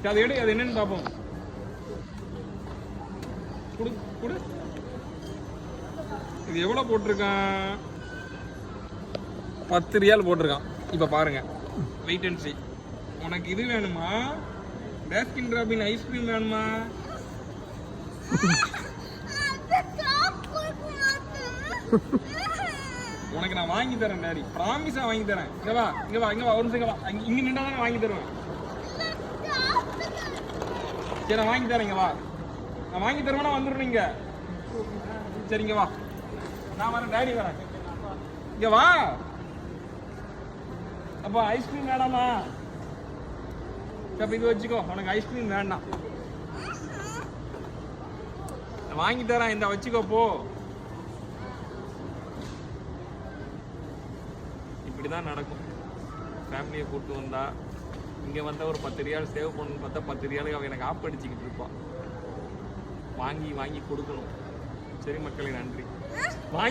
அது எடு, அது என்னன்னு பார்ப்போம். குடு குடு. இது எவ்வளோ போட்டிருக்கான்? 10 ரியால் போட்டிருக்கான். இப்போ பாருங்க, வெயிட் அண்ட் see. உனக்கு இது வேணுமா? பேஸ்கின் ராபின் ஐஸ்கிரீம் வேணுமா? உனக்கு நான் வாங்கி தரேன் டாடி, ப்ராமிஸா வாங்கி தரேன். இங்க வா இங்க வா இங்க வா, ஒரு நிமிஷம் வா. இங்க நின்றா தான் வாங்கி தருவேன். சரி நான் வாங்கி தரேன், இங்க வா. நான் வாங்கி தருவேன்னா வந்துடும் நீங்க. சரிங்க வா, நான் வரேன், டாடி வரேன். இங்க வா. அப்போ ஐஸ்கிரீம் வேணாமா? அப்ப இது வச்சுக்கோ, உனக்கு ஐஸ்கிரீம் வேண்டாம். வாங்கி தரேன், இந்த வச்சுக்கோ போ. இப்படிதான் நடக்கும். ஃபேமிலியை கூப்பிட்டு வந்தா, இங்க வந்தா ஒரு 10 ரியால் சேவ் பண்ணணும்னு பார்த்தா 10 ரியாலுக்கு அவன் எனக்கு ஆப் அடிச்சுக்கிட்டு இருப்பான். வாங்கி வாங்கி கொடுக்கணும். சரி மக்களே, நன்றி.